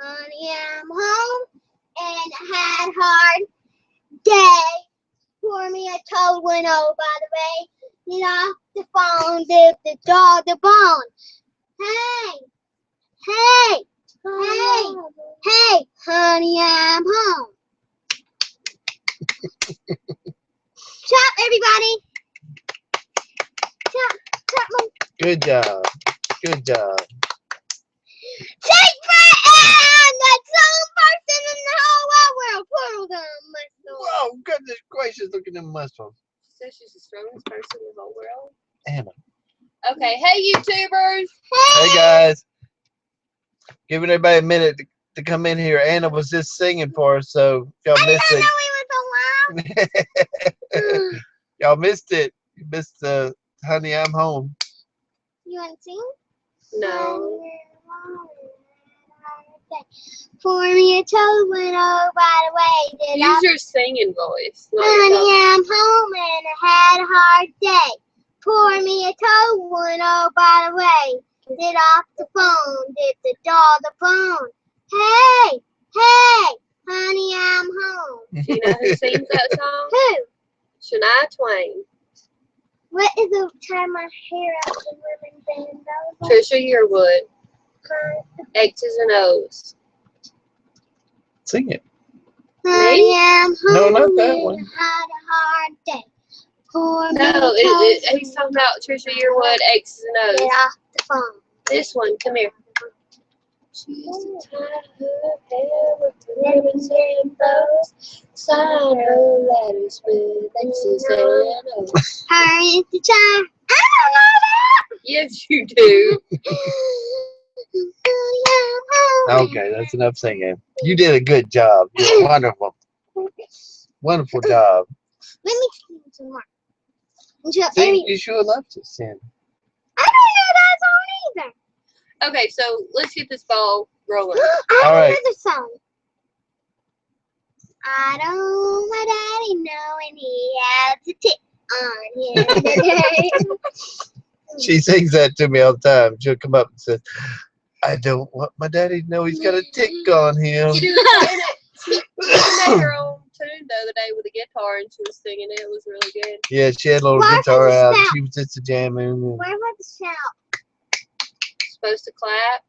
honey, I'm home and I had a hard day. Pour me a toad one, oh, by the way. Get off the phone, dip the dog the bone. Hey, hey, hey, hey, honey, I'm home. Chop, everybody. Chop, chop, mom. Good job. Good job. Take Britain! That's the only person in the whole wide world. Poor little muscle. Whoa, goodness gracious, look at them muscles. So she's the strongest person in the whole world. Anna. Okay, hey YouTubers. Hey guys. Giving everybody a minute to come in here. Anna was just singing for us, so y'all I missed didn't it. know we were so loud. Y'all missed it. You missed Honey, I'm Home. You want to sing? No. Pour me a toad when, oh, by the way, did I? Use your singing voice. not your Honey, talking. I'm home and I had a hard day. Pour me a toad one, oh, by the way. Get off the phone, did the dog the phone. Hey, hey, honey, I'm home. Do you know who sings that song? Who? Shania Twain. What is the tie my hair out the women band? Trisha Yearwood. X's and O's. Sing it. Honey, I'm home No, not that and one. I had a hard day. Pour me No, a toad he's talking about Trisha Yearwood, X's and Get O's. off the phone. This one, come here. She used to tie her hair with ribbons and bows, sign her letters with X's and O's. Her is the child. I don't know that. Yes, you do. Okay, that's enough singing. You did a good job. You're wonderful. Wonderful job. Let me sing some more. Until See, you sure love to sing. I don't know that song either. Okay, so let's get this ball rolling. I All have right. another song. I don't my daddy know and he has a tick on him today. She sings that to me all the time. She'll come up and say, I don't want my daddy to know he's got a tick on him. She made her own tune the other day with a guitar and she was singing it. It was really good. Yeah, she had a little Why guitar does it out. sound- She was just a jamming. And Where was the shout? Supposed to clap.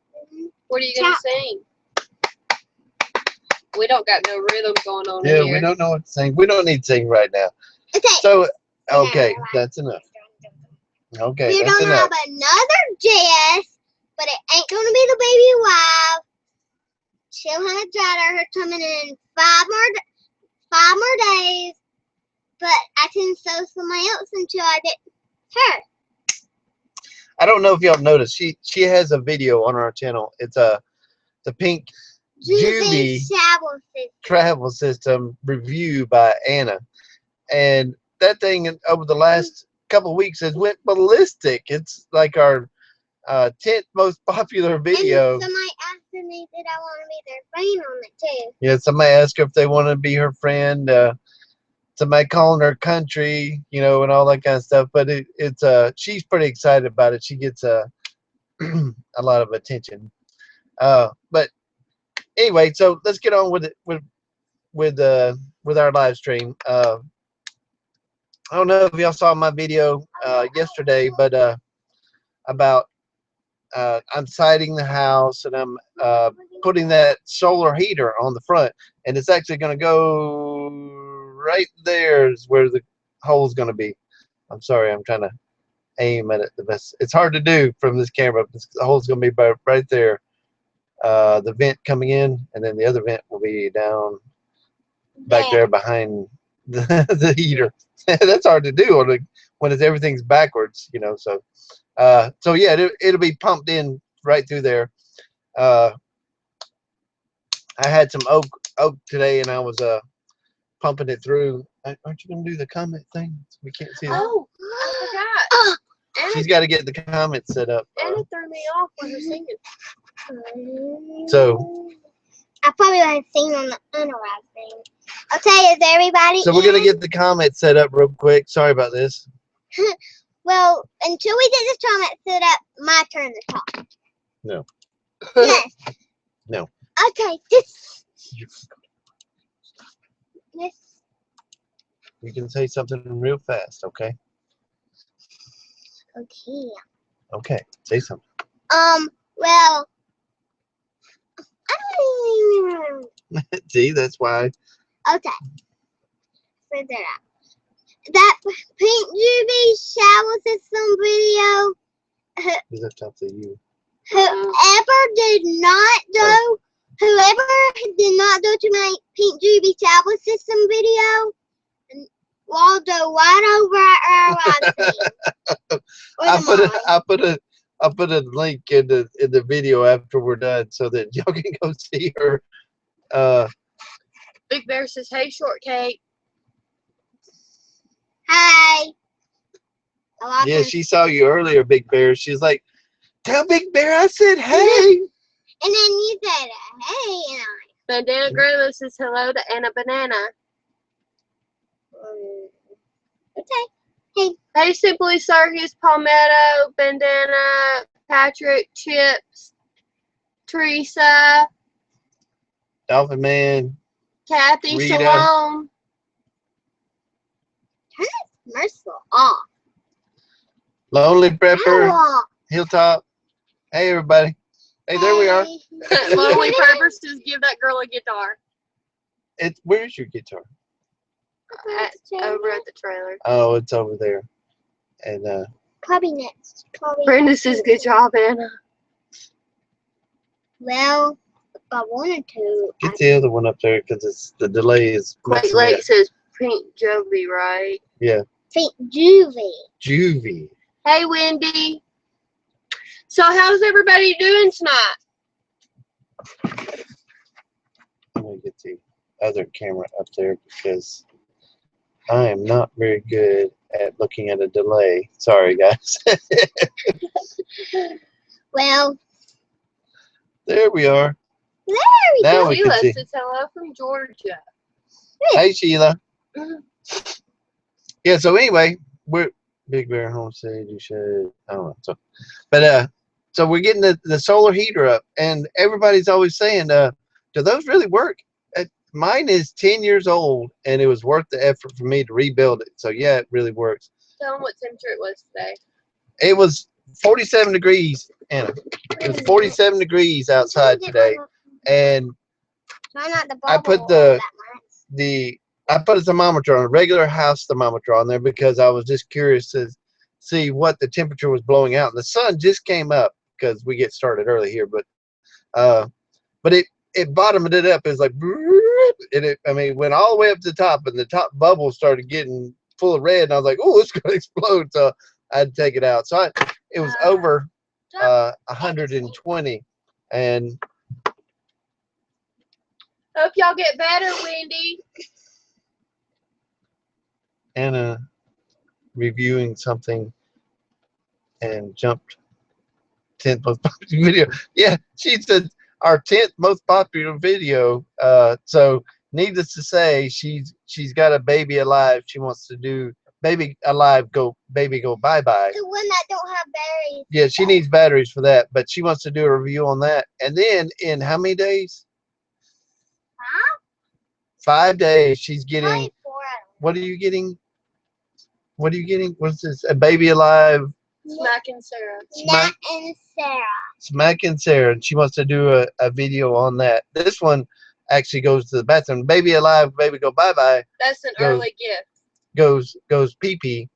What are you going to sing? We don't got no rhythm going on yeah, in here. we don't know what to sing. We don't need to sing right now. Okay. So, okay, that's enough. Okay, We that's don't enough. have another JS, but it ain't gonna be the baby wife. She'll have a daughter. Her coming in 5 more days. But I can sew somebody else until I get her. I don't know if y'all noticed. She has a video on our channel. It's the pink Juvie travel system review by Anna, and that thing over the last couple of weeks has went ballistic. It's like our 10th most popular video. And somebody asked me that I want to be their friend on it too. Yeah, somebody asked her if they want to be her friend. Somebody calling her country, you know, and all that kind of stuff. But it's she's pretty excited about it. She gets a lot of attention. But anyway, so let's get on with it with our live stream. I don't know if y'all saw my video yesterday, but about I'm siding the house and I'm putting that solar heater on the front, and it's actually going to go right there is where the hole's going to be. I'm sorry, I'm trying to aim at it the best. It's hard to do from this camera. The hole's going to be right there. The vent coming in, and then the other vent will be down back there behind the heater. That's hard to do when everything's backwards, you know. So yeah, it'll be pumped in right through there. I had some oak today, and I was pumping it through. Aren't you gonna do the comment thing? We can't see that. Oh, I forgot. She's got to get the comments set up. Anna threw me off with her singing. So I probably want to sing on the unarrived thing. Okay, is everybody we're gonna get the comments set up real quick. Sorry about this. Well, until we get this comment set up, my turn to talk. No. Yes. No. Okay, this. You can say something real fast, okay? Okay. Okay, say something. Well, I don't even remember. See, that's why. Okay. Figure it out. That pink UV shower system video. Is that up to you? Whoever did not go to my pink UV shower system video, Waldo right over at our team. I'll put a link in the video after we're done so that y'all can go see her. Big Bear says, "Hey, shortcake." Hi. Yeah, she saw you earlier, Big Bear. She's like, "Tell Big Bear I said hey." And then you said hey, and Bandana Grandma says hello to Anna Banana. okay. Hey, Simply Circus, Palmetto, Bandana, Patrick, Chips, Teresa, Dolphin Man, Kathy, Rita. Shalom. Turn this merciful off. Lonely Prepper, Ow. Hilltop. Hey, everybody. Hey, there we are. Lonely Prepper says, give that girl a guitar. Where's your guitar? Over at the trailer. Oh, it's over there. And Probably next. Brenda says, good job, Anna. Well, if I wanted to. get the other one up there because the delay is Quake messing me Lake up. says, Pink Jovi, right? Yeah. Pink Juvie. Juvie. Hey, Wendy. So, how's everybody doing tonight? I'm going to get the other camera up there because I am not very good at looking at a delay. Sorry, guys. Well, There we are. there we Now go. we can Sheila see. says, hello from Georgia. Hey, Sheila. Yeah, so anyway, we're Big Bear Homestead. You should. I don't know. So we're getting the solar heater up, and everybody's always saying, do those really work? Mine is 10 years old, and it was worth the effort for me to rebuild it. So yeah, it really works. Tell them what temperature it was today. It was 47 degrees, Anna. It was 47 degrees outside today, and Try not to I put bubble the- that much. I put a thermometer on, a regular house thermometer on there because I was just curious to see what the temperature was blowing out. And the sun just came up because we get started early here, but it bottomed it up. It was like, and it went all the way up to the top, and the top bubble started getting full of red, and I was like, oh, it's going to explode. So I had to take it out. So it was over 120, and Hope y'all get better, Wendy. Anna reviewing something and jumped 10th most popular video. Yeah, she said our 10th most popular video. So needless to say, she's got a baby alive. She wants to do baby alive, baby go bye bye. The one that don't have berries. Yeah, she needs batteries for that, but she wants to do a review on that. And then in how many days? Huh? 5 days. She's getting. Probably 4 of them. What are you getting? What are you getting? What's this? A baby alive. Smack and Sarah. Nat and Sarah. Smack and Sarah, and she wants to do a video on that. This one actually goes to the bathroom. Baby alive, baby go bye bye. That's an Go. early gift. Goes pee pee,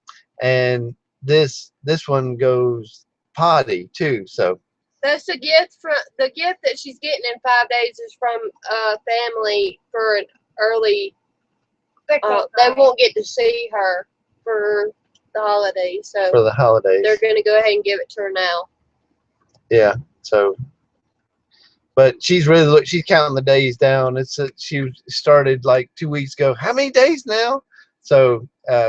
and this one goes potty too. So That's a gift from the gift that she's getting in 5 days is from a family for an early. They won't get to see her for the holidays, so for the holidays, they're going to go ahead and give it to her now. yeah. So, but she's counting the days down. She started like 2 weeks ago. How many days now? So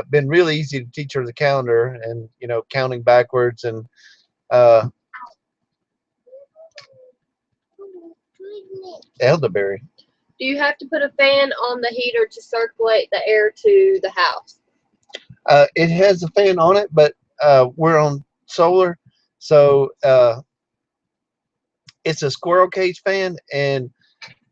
been really easy to teach her the calendar and counting backwards and elderberry. Do you have to put a fan on the heater to circulate the air to the house? It has a fan on it, but we're on solar, so it's a squirrel cage fan, and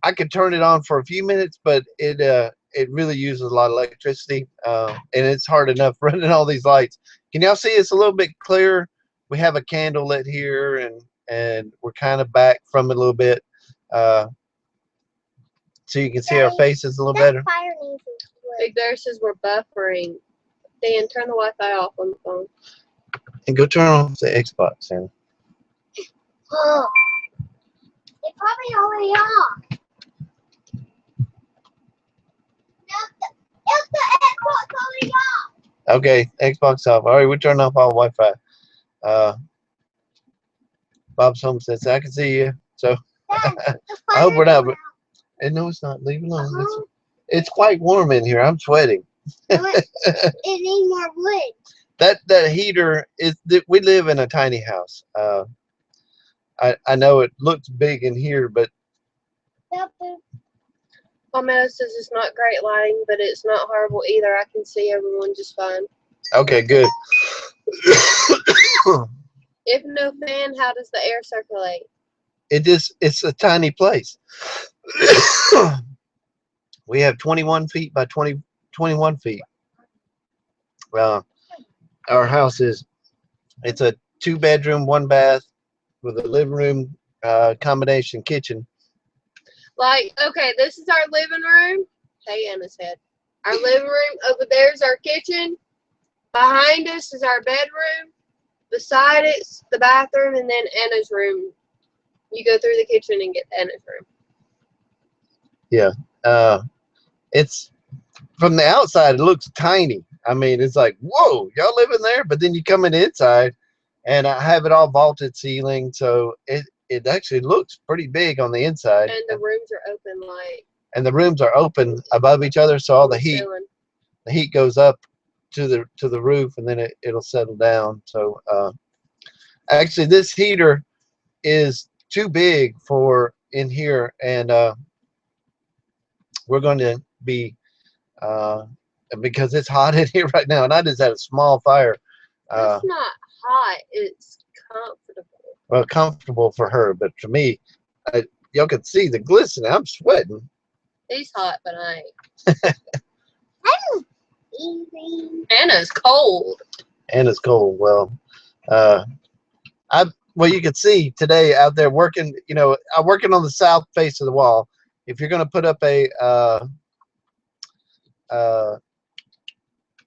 I could turn it on for a few minutes, but it really uses a lot of electricity, and it's hard enough running all these lights. Can y'all see it's a little bit clearer? We have a candle lit here, and we're kind of back from it a little bit, so you can see our faces a little better. Fire needs wood. Big Bear says we're buffering. Dan, turn the Wi-Fi off on the phone. And go turn off the Xbox, Sam. Oh, it's probably already off. It's the Xbox already off. Okay, Xbox off. All right, we turn off all Wi-Fi. Bob's home says I can see you. So Dad, the I hope we're fire not. went And no, it's not. Leave it alone. Uh-huh. It's quite warm in here. I'm sweating. out. It needs more wood. That heater is. We live in a tiny house. I know it looks big in here, but Palmetto says it's not great lighting, but it's not horrible either. I can see everyone just fine. okay, good. If no fan, how does the air circulate? It's a tiny place. We have 21 feet by 21 feet. Our house it's a 2-bedroom, 1-bath with a living room, combination kitchen. Like, okay, this is our living room. Hey, Anna's head. Our living room. Over there's our kitchen. Behind us is our bedroom. Beside it's the bathroom, and then Anna's room. You go through the kitchen and get Anna's room. Yeah. It's from the outside, it looks tiny. I mean, it's like, whoa, y'all live in there? But then you come in the inside, and I have it all vaulted ceiling, so it actually looks pretty big on the inside. And the rooms are open, like. And the rooms are open above each other, so all the heat goes up to the roof, and then it'll settle down. So actually, this heater is too big for in here, and we're going to be because it's hot in here right now, and I just had a small fire. It's not hot. It's comfortable. Well, comfortable for her, but for me, y'all can see the glistening. I'm sweating. He's hot, but I I'm easy. Anna's cold. And it's cold. Well, you can see today out there working. You know, I'm working on the south face of the wall. If you're going to put up a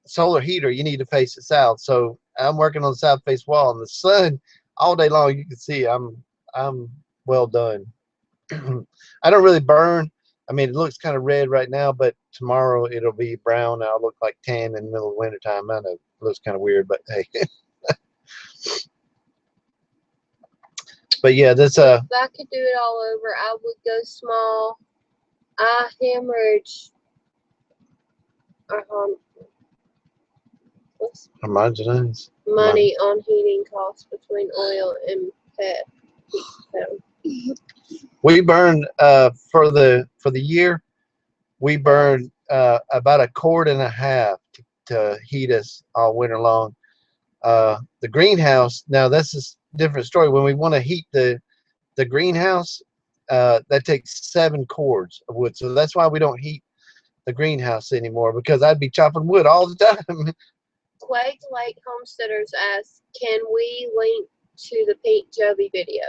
solar heater, you need to face it south. So I'm working on the south face wall, and the sun all day long. You can see I'm well done. I don't really burn. I mean, it looks kind of red right now, but tomorrow it'll be brown. I'll look like tan in the middle of winter time. I know it looks kind of weird, but hey. But yeah, this If I could do it all over, I would go small. I hemorrhage. What's homogenized. money on heating costs between oil and pet? We burn for the year. We burn about 1.5 quarts to heat us all winter long. The greenhouse, now this is a different story. When we want to heat the greenhouse, that takes 7 cords of wood. So that's why we don't heat the greenhouse anymore, because I'd be chopping wood all the time. Quake Lake Homesteaders asks, can we link to the Pink Jovi video?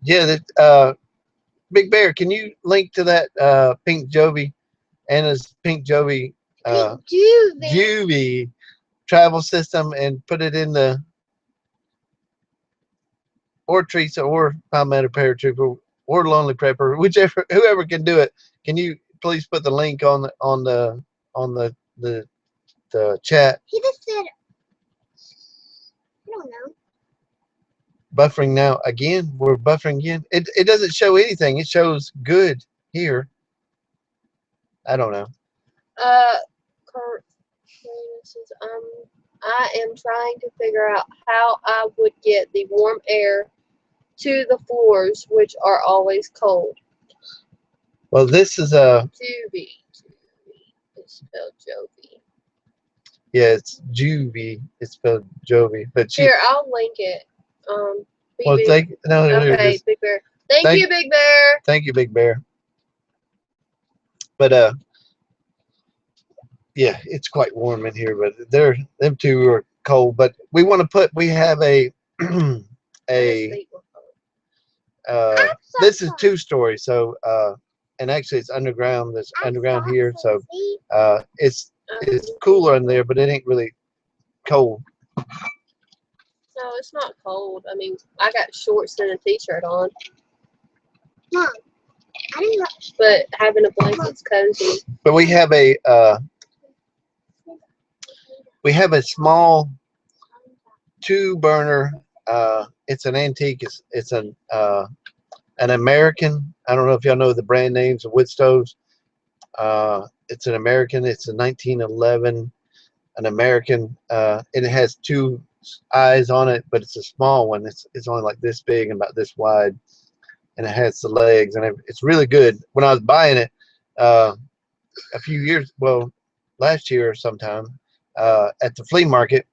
Yeah, that Big Bear, can you link to that Pink Jovi, Anna's Pink Jovi Juvie travel system, and put it in the, or Teresa or Palmetto Paratrooper or Lonely Prepper, whoever can do it. Can you please put the link on the chat? He just said, I don't know. Buffering now again. We're buffering again. It doesn't show anything. It shows good here. I don't know. Kurt says, I am trying to figure out how I would get the warm air to the floors, which are always cold. Well, this is a Juvie. It's spelled Jovi. yeah, it's Juvie. It's spelled Jovi, but Here, I'll link it. Well, Okay, Big Big Bear. Thank you, Big Bear. Thank you, Big Bear. But yeah, it's quite warm in here. But them two are cold. But we want to put. We have a a. This is 2-story. So and actually it's underground. There's underground here. So it's cooler in there, but it ain't really cold. No, it's not cold. I mean, I got shorts and a t-shirt on. Mom, I didn't. But having a blanket's cozy. But we have a small 2-burner. It's an antique. It's an American. I don't know if y'all know the brand names of wood stoves. It's an American. It's a 1911, an American. It has 2 eyes on it, but it's a small one. It's only like this big and about this wide, and it has the legs, and it's really good. When I was buying it a few years, well, last year or sometime, at the flea market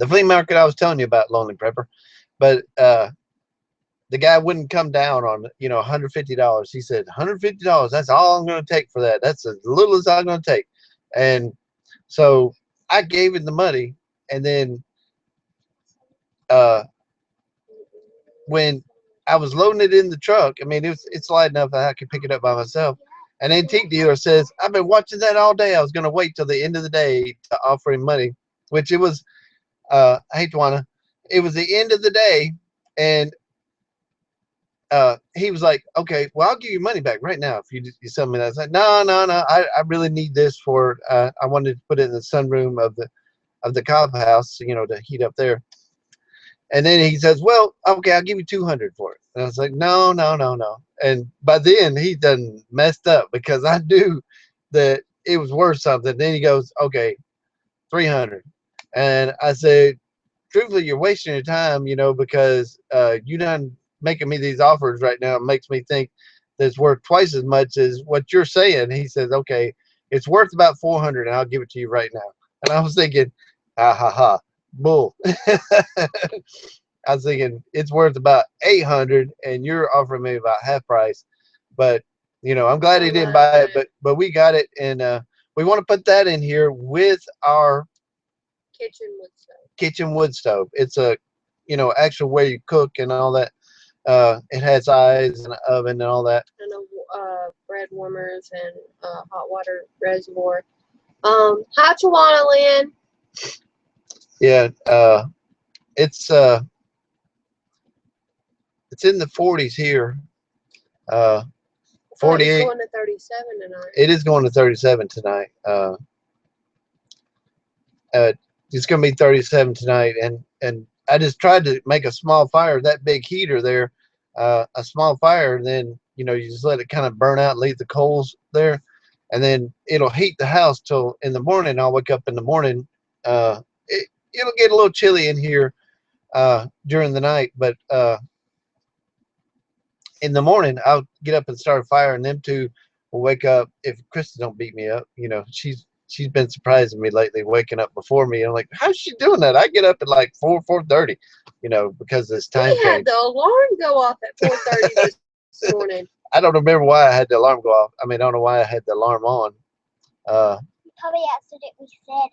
I was telling you about, Lonely Prepper, but the guy wouldn't come down on $150. He said $150. That's all I'm going to take for that. That's as little as I'm going to take. And so I gave him the money, and then when I was loading it in the truck, I mean it's light enough that I could pick it up by myself. An antique dealer says, "I've been watching that all day. I was going to wait till the end of the day to offer him money," which it was. I hate to wanna. It was the end of the day, and he was like, "Okay, well, I'll give you money back right now if you sell me that." I was like, "No. I really need this for. I wanted to put it in the sunroom of the cob house, to heat up there." And then he says, "Well, okay, I'll give you 200 for it." And I was like, "No. And by then he done messed up because I knew that it was worth something. Then he goes, "Okay, 300." And I said, "Truthfully, you're wasting your time, because you done making me these offers right now. It makes me think that it's worth twice as much as what you're saying." He says, "Okay, it's worth about 400, and I'll give it to you right now." And I was thinking, ha, bull. I was thinking it's worth about 800, and you're offering me about half price. But I'm glad he didn't buy it. But we got it, and we want to put that in here with our kitchen wood stove. It's a actual where you cook and all that. It has eyes and an oven and all that. And bread warmers and hot water reservoir. Hi, Tawana Lynn. Yeah, it's in the 40s here. 48. It's going to 37 tonight. It is going to 37 tonight. It's going to be 37 tonight, and I just tried to make a small fire. That big heater there, a small fire, and then you just let it kind of burn out and leave the coals there, and then it'll heat the house till in the morning. I'll wake up in the morning. It'll get a little chilly in here during the night, but in the morning I'll get up and start a fire, and them two will wake up. If Krista don't beat me up, she's been surprising me lately, waking up before me. I'm like, how's she doing that? I get up at like 4:30, because this time we had the alarm go off at 4:30 this morning. I don't remember why I had the alarm go off. I mean, I don't know why I had the alarm on. You probably accidentally set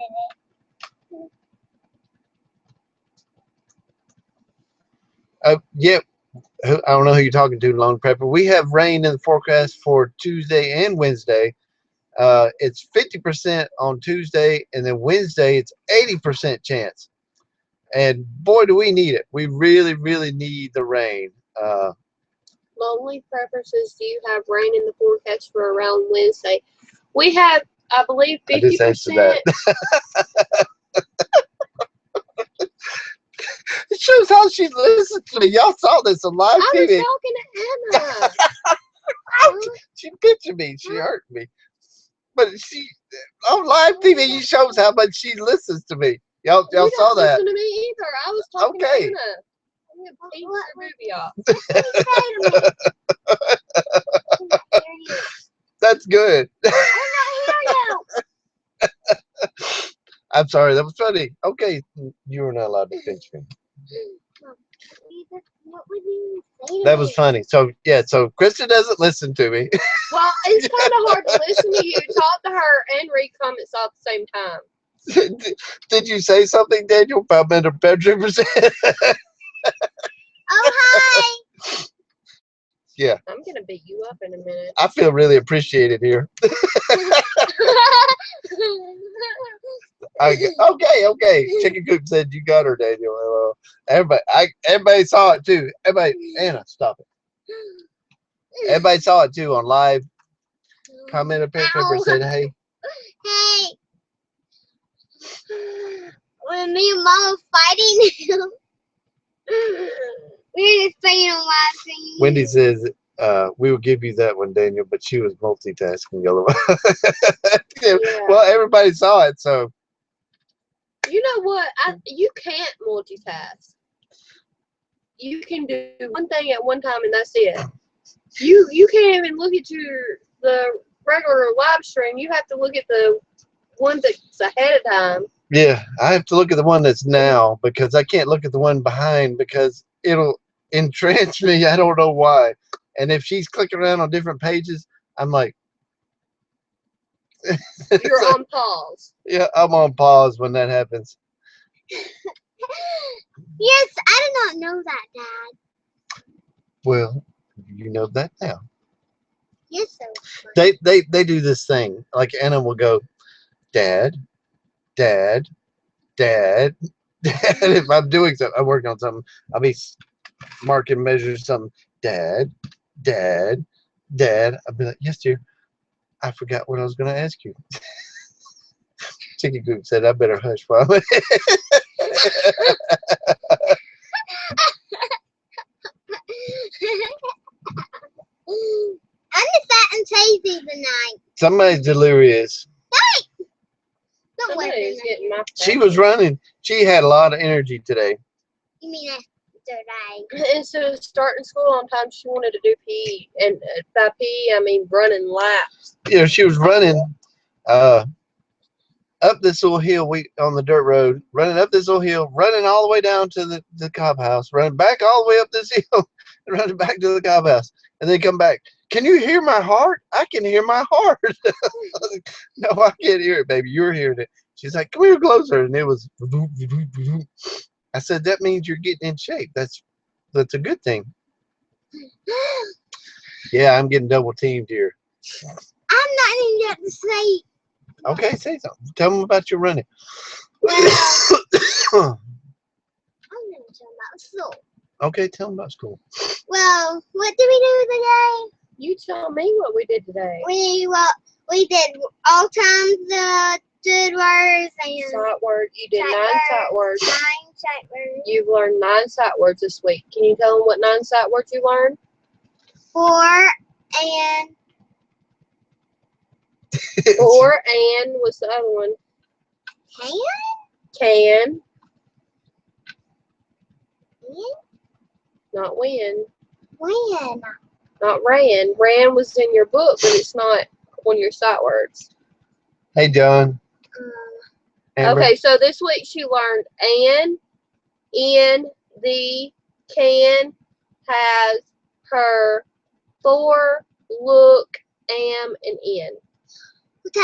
it. Yeah, I don't know who you're talking to, Lone Prepper. We have rain in the forecast for Tuesday and Wednesday. It's 50% on Tuesday, and then Wednesday it's 80% chance. And boy, do we need it. We really, really need the rain. Lonely Prepper says, "Do you have rain in the forecast for around Wednesday?" We have, I believe, 50%. I just answered that. It shows how she listens to me. Y'all saw this on live I TV. was talking to Anna. She pictured me. She hurt me. But on live TV, she shows how much she listens to me. Y'all saw that. Listen to me either. I was talking to Anna. I'm gonna piece your movie off. That's good. I'm not here now. I'm sorry, that was funny. Okay, you were not allowed to pinch me. What would you say to That me? was funny. So yeah, so Krista doesn't listen to me. Well, it's kind of hard to listen to you talk to her and read comments all at the same time. Did you say something, Daniel, about better bedroom? Oh, hi. Yeah, I'm gonna beat you up in a minute. I feel really appreciated here. Okay. Chicken Coop said you got her, Daniel. Everybody saw it too. Everybody, Anna, stop it. Everybody saw it too on live. Commented, Pepper said, "Hey." Hey. When me and Mom was fighting, we were just playing on live stream. Wendy says, "We will give you that one, Daniel," but she was multitasking. Yeah. Well, everybody saw it, so You know what? You can't multitask. You can do one thing at one time and that's it. You can't even look at the regular live stream. You have to look at the one that's ahead of time. yeah, I have to look at the one that's now because I can't look at the one behind because it'll entrench me. I don't know why. And if she's clicking around on different pages, I'm like, You're on pause. yeah, I'm on pause when that happens. Yes, I did not know that, Dad. Well, you know that now. Yes, sir. They do this thing. Like Anna will go, Dad, Dad, Dad, Dad. If I'm doing something, I'm working on something, I'll be marking, measuring something. Dad, Dad, Dad. I'll be like, yes, dear. I forgot what I was going to ask you. Chicken Coop said, I better hush for a minute. I'm just fat and tasty tonight. Somebody's delirious. Don't worry. Somebody's getting my She was running. She had a lot of energy today. You mean yesterday? Instead of starting school on time, she wanted to do PE. And by PE, I mean running laps. You know, she was running up this little hill on the dirt road, running up this little hill, running all the way down to the Cobb house, running back all the way up this hill, and running back to the Cobb house, and then come back. Can you hear my heart? I can hear my heart. No, I can't hear it, baby. You're hearing it. She's like, come here closer, and it was. I said, that means you're getting in shape. That's a good thing. Yeah, I'm getting double teamed here. I'm not even yet to say. Okay, say something. Tell them about your running. Well, I'm going to tell about school. Okay, tell them about school. Well, what did we do today? You tell me what we did today. We did all times good words and Sight words. You did sight 9 sight words. 9 sight words. You've learned 9 sight words this week. Can you tell them what 9 sight words you learned? 4 and 4 and what's the other one? Can. Not when. When? Not ran. Ran was in your book, but it's not on your sight words. Hey, John. Amber. Okay, so this week she learned an, in, the, can, has, her, for, look, am, and in. Okay.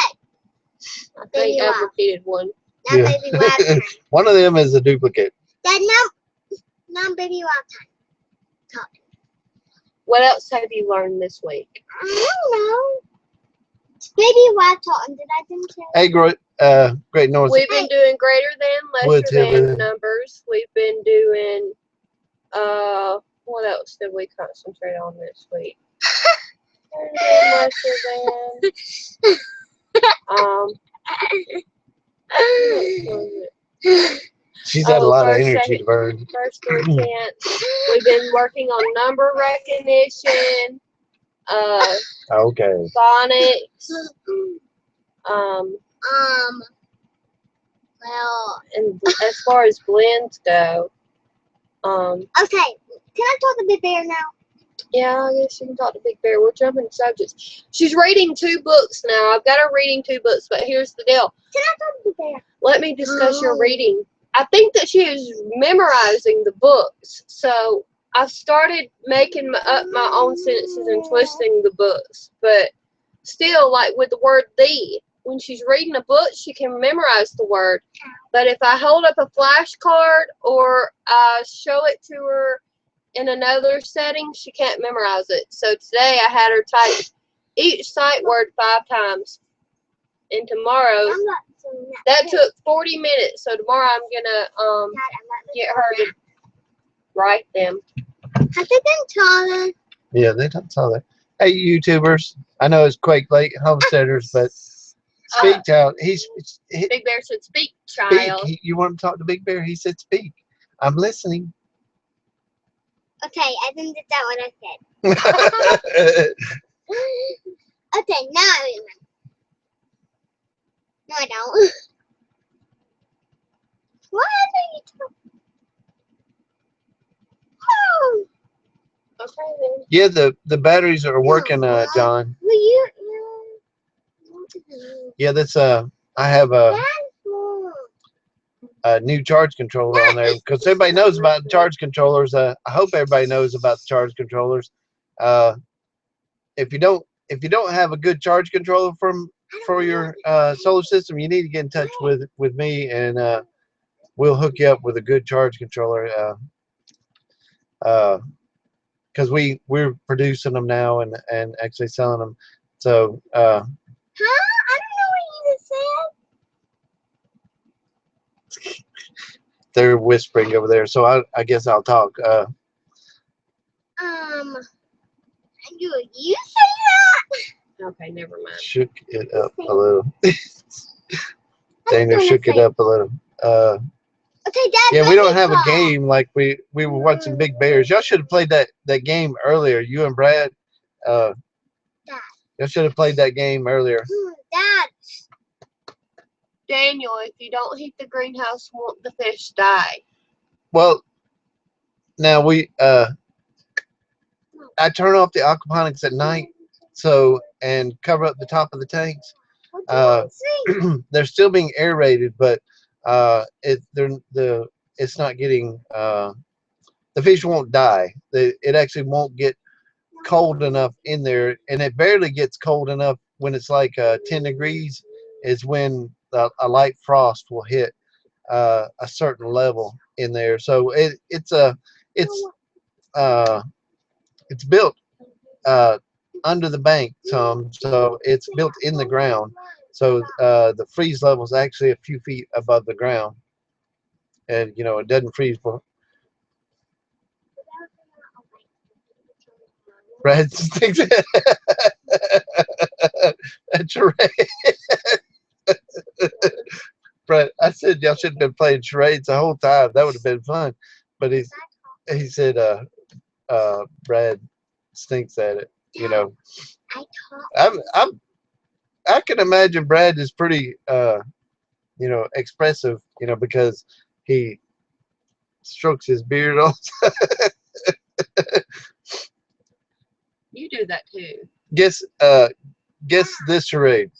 I think Baby I've wife. repeated one. Now Yeah. baby wife time. One of them is a duplicate. Dad, now baby wife time. Talk. What else have you learned this week? I don't know. Baby wife talking. Did I didn't tell you? Hey, Great North. We've been doing greater than, lesser Woods, than Hill, numbers. We've been doing, what else did we concentrate on this week? Greater than, lesser than, what was it? She's had a lot of first, energy second, to burn. First, third, tenth. We've been working on number recognition, Okay. phonics, Well, and as far as blends go, okay. Can I talk to Big Bear now? yeah, I guess you can talk to Big Bear. We're jumping subjects. She's reading 2 books now. I've got her reading 2 books, but here's the deal. Can I talk to Big Bear? Let me discuss your reading. I think that she was memorizing the books. So I started making up my own sentences and twisting the books. But still, like with the word "the," when she's reading a book, she can memorize the word. But if I hold up a flashcard or I show it to her in another setting, she can't memorize it. So today I had her type each sight word 5 times. And tomorrow, I'm not doing that took 40 minutes. So tomorrow I'm gonna Dad, I'm not get her to write them. Have they been taller? Yeah, they don't tell that. Hey, YouTubers. I know it's Quake Lake homesteaders, but speak child. He Big Bear said, "Speak, speak. child." You want to talk to Big Bear? He said, "Speak." I'm listening. Okay, I think that's what I said. Okay, now I remember. No, I don't. What are you talking? Oh, Okay then. Yeah, the batteries are working, John. will you? Yeah, that's I have That's a new charge controller on there because everybody knows about the charge controllers. I hope everybody knows about the charge controllers. If you don't have a good charge controller for your solar system, you need to get in touch with me, and we'll hook you up with a good charge controller. Because we're producing them now and actually selling them. So huh? I don't know what you just said. they're whispering over there. So I guess I'll talk. You say Okay, never mind. Shook it up a little. that? Daniel shook it up a little. Okay, Dad. Yeah, let we don't me have a talk. game like we were watching Big Bears. Y'all should have played that game earlier. You and Brad. Dad. Y'all should have played that game earlier. Dad. Daniel, if you don't heat the greenhouse, won't the fish die? Well, now I turn off the aquaponics at night, so and cover up the top of the tanks. What do you want to say? They're still being aerated, but it's not getting the fish won't die. It actually won't get cold enough in there, and it barely gets cold enough when it's like 10 degrees is when a light frost will hit a certain level in there. So it's built under the bank some, so it's built in the ground. So the freeze level is actually a few feet above the ground, and it doesn't freeze. Brad thinks that's right. Brad, I said y'all should have been playing charades the whole time. That would have been fun. But he said Brad stinks at it. I can imagine Brad is pretty expressive, because he strokes his beard all. You do that too. Guess this charade.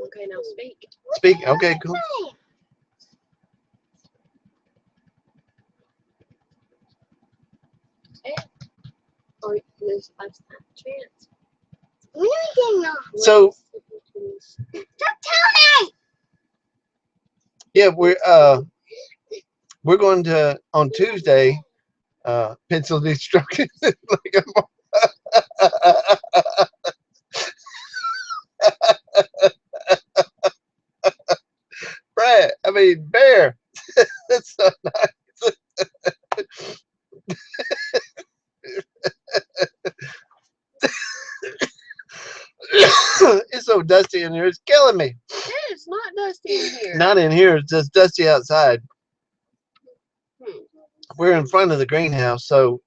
Okay, now speak. Speak. Okay, cool. Or there's a chance. When are we getting off? So Stop telling me! yeah, we're going to on Tuesday. Pencil needs stroking. Like Brad, I mean Bear. That's so nice. It's so dusty in here. It's killing me. It's not dusty in here. Not in here. It's just dusty outside. Hmm. We're in front of the greenhouse, so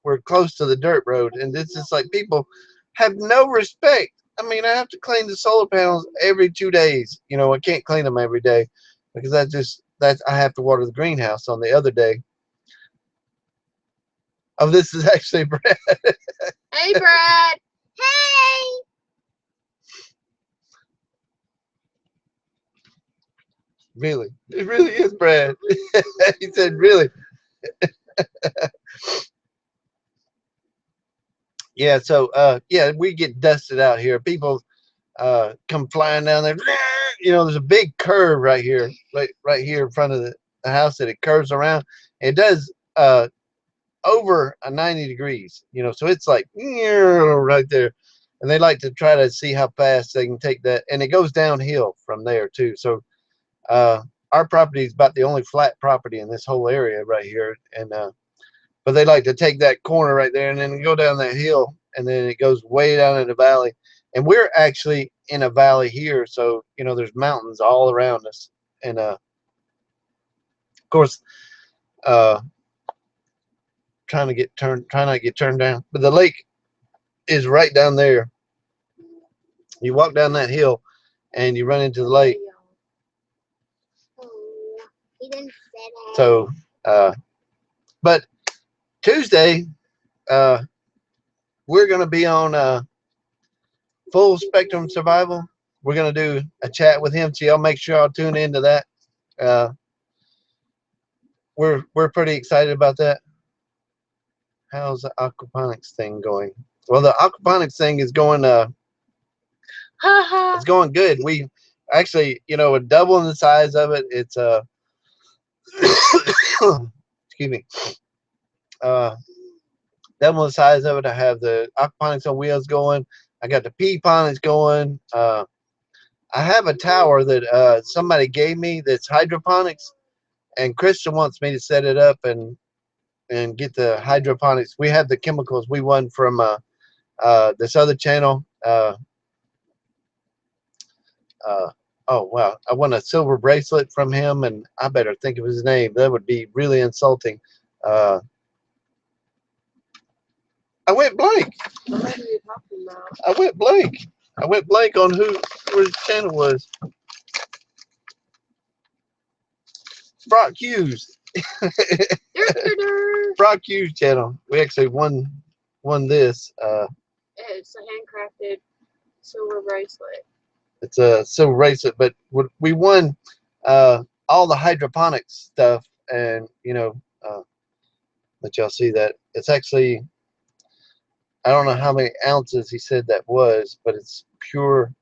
we're close to the dirt road, and it's just like people have no respect. I mean, I have to clean the solar panels every 2 days. I can't clean them every day because I have to water the greenhouse on the other day. Oh, this is actually Brad. Hey, Brad. Hey! Really? It really is, Brad. He said, really? Yeah, so yeah, we get dusted out here. People come flying down there. You know, there's a big curve right here, right here in front of the house that it curves around. It does over a 90 degrees, you know, so it's like right there. And they like to try to see how fast they can take that. And it goes downhill from there too. So our property is about the only flat property in this whole area right here. And but they like to take that corner right there and then go down that hill, and then it goes way down in the valley. And we're actually in a valley here, so you know there's mountains all around us. And of course, uh, try not to get turned down. But the lake is right down there. You walk down that hill, and you run into the lake. Oh, he didn't say that. So, but Tuesday, we're gonna be on Full Spectrum Survival. We're gonna do a chat with him, so y'all make sure y'all tune into that. We're pretty excited about that. How's the aquaponics thing going? Well, the aquaponics thing is going it's going good. We actually, you know, we're doubling the size of it. It's excuse me, doubling the size of it. I have the aquaponics on wheels going. I got the pea ponics going. I have a tower that somebody gave me that's hydroponics, and Krista wants me to set it up and get the hydroponics. We have the chemicals we won from this other channel. Oh wow, I won a silver bracelet from him, and I better think of his name. That would be really insulting. I went blank. What are you talking about? I went blank. I went blank on who his channel was. Brock Hughes. Brock Hughes channel. We actually won this. It's a handcrafted silver bracelet. It's a silver bracelet, but we won all the hydroponics stuff, and you know, let y'all see that it's actually, I don't know how many ounces he said that was, but it's pure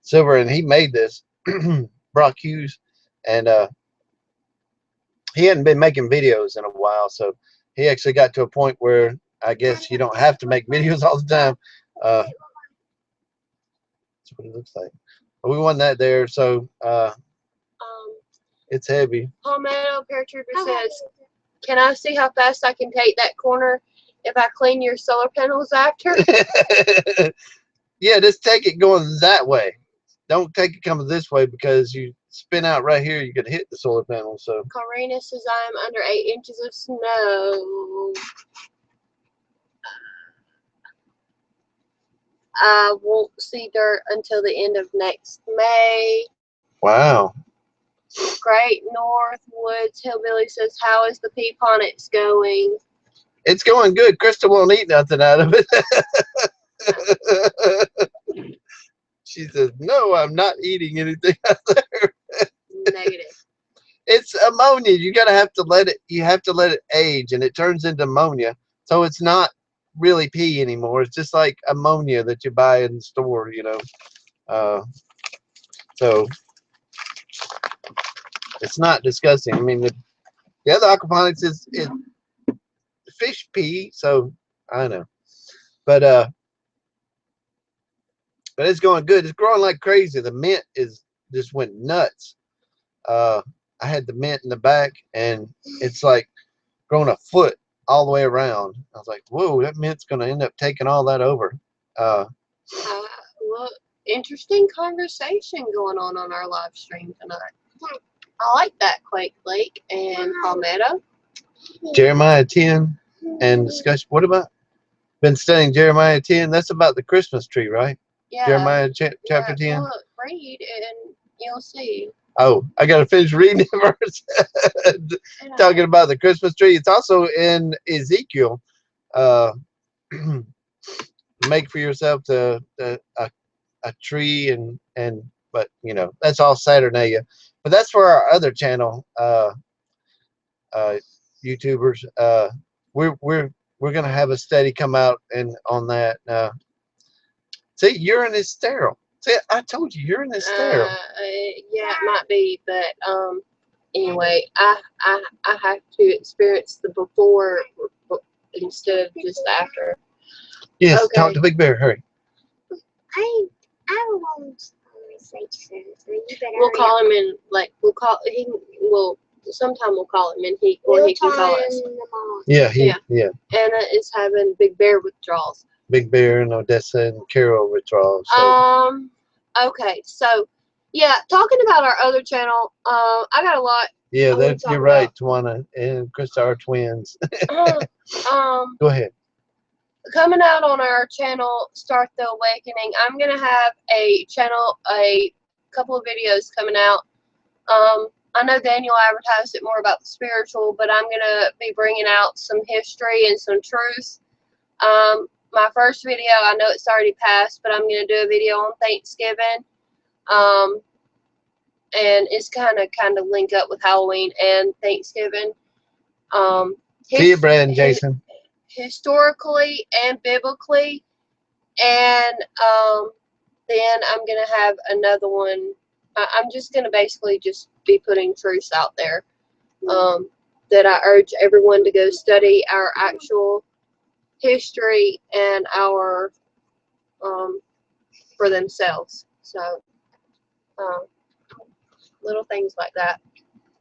silver, and he made this. Brock Hughes, and he hadn't been making videos in a while, so he actually got to a point where I guess you don't have to make videos all the time. That's what it looks like. But we won that there, so it's heavy. Palmetto Paratrooper says, "Can I see how fast I can take that corner if I clean your solar panels after?" Yeah, just take it going that way. Don't take it coming this way, because you spin out right here, you could hit the solar panel. So Karina says, "I am under 8 inches of snow. I won't see dirt until the end of next May." wow. Great North Woods Hillbilly says, "How is the pea ponics going?" It's going good. Krista won't eat nothing out of it. She says, "No, I'm not eating anything out there." Negative. It's ammonia. You have to let it age, and it turns into ammonia. So it's not really pee anymore. It's just like ammonia that you buy in the store, you know. So it's not disgusting. I mean, the other aquaponics is fish pee, so I don't know. But it's going good. It's growing like crazy. The mint just went nuts. I had the mint in the back, and it's like growing a foot all the way around. I was like, whoa, that mint's going to end up taking all that over. Well, interesting conversation going on our live stream tonight. I like that, Quake Lake and Palmetto. Jeremiah 10 and discussion. What about? Been studying Jeremiah 10. That's about the Christmas tree, right? Yeah. Jeremiah chapter 10. Look, read and you'll see. Oh, I got to finish reading the verse. Talking about the Christmas tree. It's also in Ezekiel. Make for yourself a tree, but you know, that's all Saturnalia. But that's for our other channel, YouTubers. We're gonna have a study come out and on that. See, urine is sterile. See, I told you urine is sterile. Yeah, it might be, but anyway, I have to experience the before instead of just after. Yes, Okay. talk to Big Bear. Hurry. I won't say so you better We'll hurry call up. him in. Like sometime we'll call him and he We'll can call time us. them all. Yeah, Yeah. yeah. Anna is having Big Bear withdrawals. Big Bear and Odessa and Carol withdrawals. So. Okay, so yeah, talking about our other channel, I got a lot. Yeah, I wanna that talk you're right, Tawana and Krista are twins. Go ahead. Coming out on our channel, Start the Awakening. I'm gonna have a couple of videos coming out. I know Daniel advertised it more about the spiritual, but I'm gonna be bringing out some history and some truth. My first video, I know it's already passed, but I'm gonna do a video on Thanksgiving. And it's kind of link up with Halloween and Thanksgiving. See you, Brad and Jason. Historically and biblically, and then I'm gonna have another one. I'm just gonna basically just be putting truths out there that I urge everyone to go study our actual history and our for themselves. So little things like that.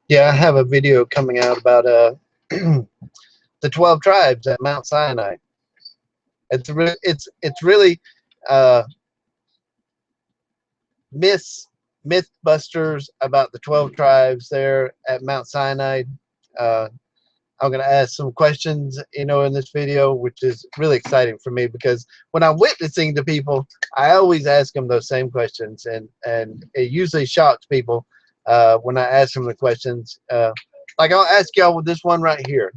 Yeah, I have a video coming out about the 12 tribes at Mount Sinai. It's really mythbusters about the 12 tribes there at Mount Sinai. I'm going to ask some questions, in this video, which is really exciting for me because when I'm witnessing to people, I always ask them those same questions, and it usually shocks people when I ask them the questions. Like I'll ask y'all with this one right here.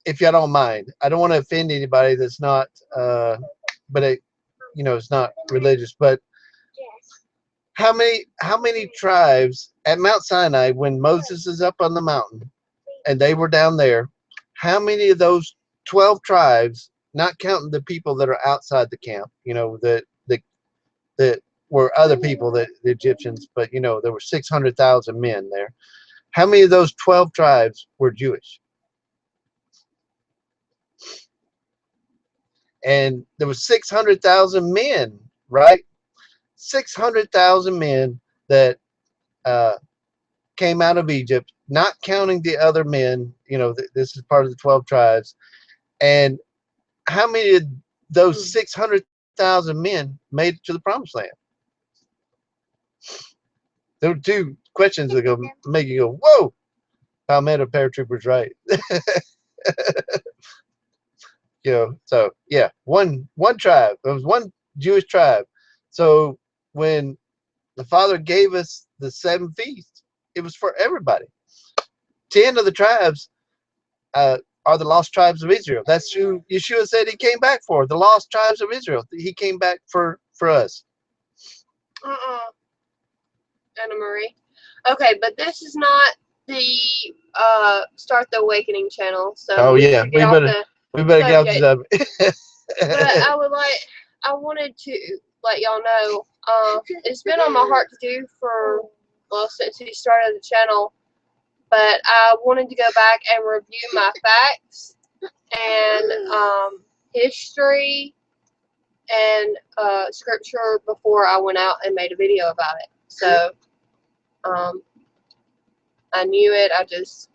If y'all don't mind, I don't want to offend anybody that's not, but it's not religious. But how many tribes at Mount Sinai when Moses is up on the mountain and they were down there? How many of those 12 tribes, not counting the people that are outside the camp, that were other people, the Egyptians, but there were 600,000 men there. How many of those 12 tribes were Jewish? And there was 600,000 men, right? 600,000 men that came out of Egypt, not counting the other men. This is part of the 12 tribes. And how many of those 600,000 men made it to the promised land? There were two questions that make you go, whoa, Palmetto paratroopers, right? So yeah, one tribe. There was one Jewish tribe. So when the Father gave us the 7 feasts, it was for everybody. 10 of the tribes are the lost tribes of Israel. That's who Yeshua said he came back for. The lost tribes of Israel. He came back for us. Anna Marie. Okay, but this is not the Start the Awakening channel. So we better get off the subject. But I wanted to let y'all know, it's been on my heart to do since we started the channel, but I wanted to go back and review my facts and history and scripture before I went out and made a video about it. So I knew it. I just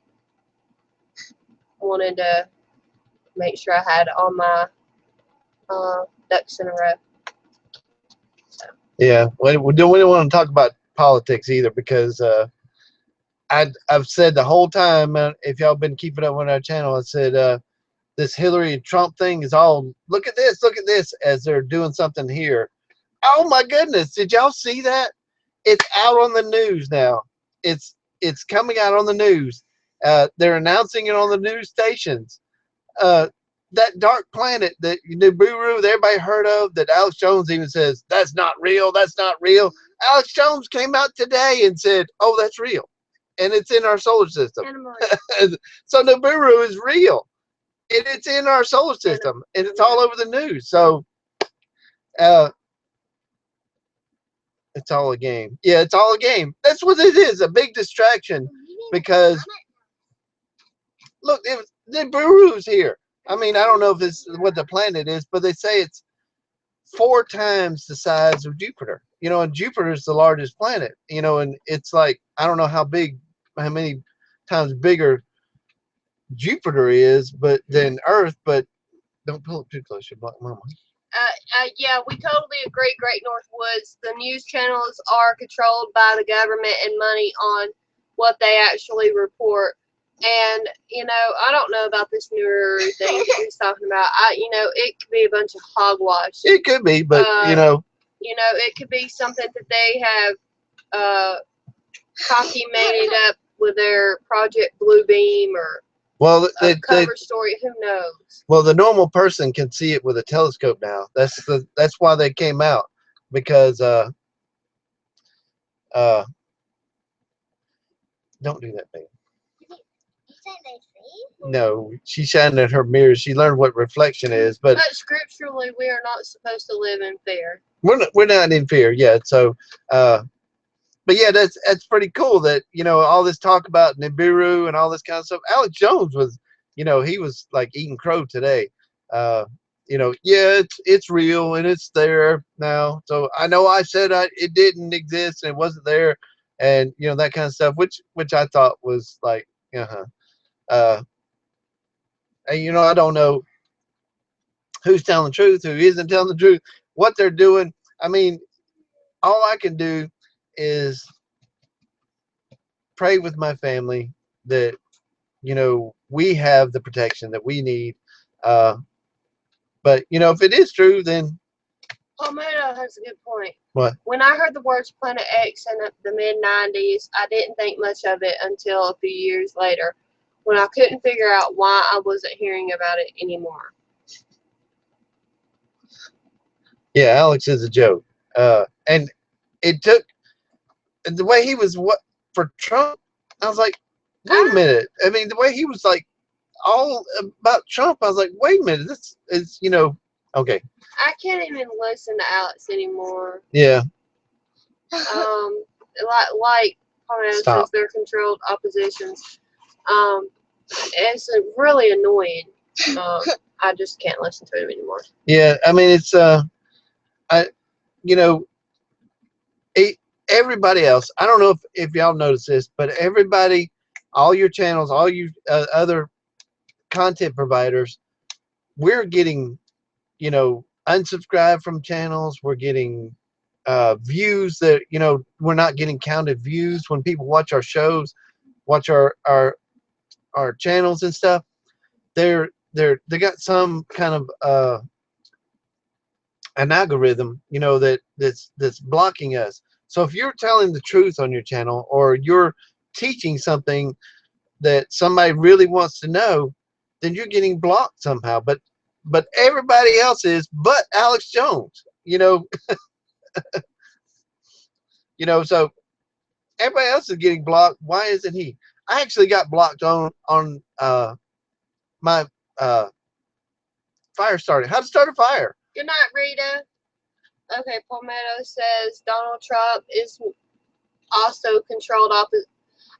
wanted to make sure I had all my ducks in a row. So. Yeah, we don't want to talk about politics either because I've said the whole time, if y'all been keeping up on our channel, I said this Hillary and Trump thing is all, look at this, as they're doing something here. Oh my goodness, did y'all see that? It's out on the news now. It's coming out on the news. They're announcing it on the news stations. That dark planet that Nibiru that everybody heard of, that Alex Jones even says that's not real. Alex Jones came out today and said, "Oh, that's real, and it's in our solar system." Anna Maria. So Nibiru is real, and it's in our solar system, and it's all over the news. So, it's all a game. Yeah, it's all a game. That's what it is. A big distraction because look, Nibiru's here. I mean, I don't know if it's what the planet is, but they say it's 4 times the size of Jupiter. You know, and Jupiter is the largest planet. You know, and it's like I don't know how many times bigger Jupiter is, but than Earth. But don't pull up too close, you block Mama. Yeah, we totally agree, Great North Woods. The news channels are controlled by the government and money on what they actually report. And, you know, I don't know about this newer thing that he's talking about. You know, it could be a bunch of hogwash. It could be, but you know, it could be something that they have documented up with their Project Bluebeam or well, a cover story. Who knows? Well, the normal person can see it with a telescope now. That's why they came out, because don't do that, baby. No, she's shining at her mirror. She learned what reflection is, but scripturally, we are not supposed to live in fear. We're not in fear yet. So, but yeah, that's pretty cool that, you know, all this talk about Nibiru and all this kind of stuff. Alex Jones was, you know, he was like eating crow today. You know, yeah, it's real and it's there now. So I know I said it didn't exist and it wasn't there, and you know, that kind of stuff, which I thought was like, and you know, I don't know who's telling the truth, who isn't telling the truth, what they're doing. I mean, all I can do is pray with my family that, you know, we have the protection that we need. But you know, if it is true, then Palmetto has a good point. What? When I heard the words Planet X in the mid-90s, I didn't think much of it until a few years later, when I couldn't figure out why I wasn't hearing about it anymore. Yeah, Alex is a joke. And it took the way he was for Trump. I was like, wait a minute. I mean, the way he was like all about Trump, I was like, wait a minute. This is, you know, okay. I can't even listen to Alex anymore. Yeah. Like Palmetto says, they're controlled oppositions. It's really annoying. I just can't listen to him anymore. Yeah, I mean, it's you know, everybody else. I don't know if y'all notice this, but everybody, all your channels, all you other content providers, we're getting, you know, unsubscribed from channels. We're getting views that, you know, we're not getting counted views when people watch our shows, watch our channels and stuff. They got some kind of an algorithm, you know, that's blocking us. So if you're telling the truth on your channel, or you're teaching something that somebody really wants to know, then you're getting blocked somehow. But everybody else is, but Alex Jones, you know. You know, so everybody else is getting blocked. Why isn't he? I actually got blocked on my fire starting. How to start a fire. Good night, Rita. Okay, Palmetto says Donald Trump is also controlled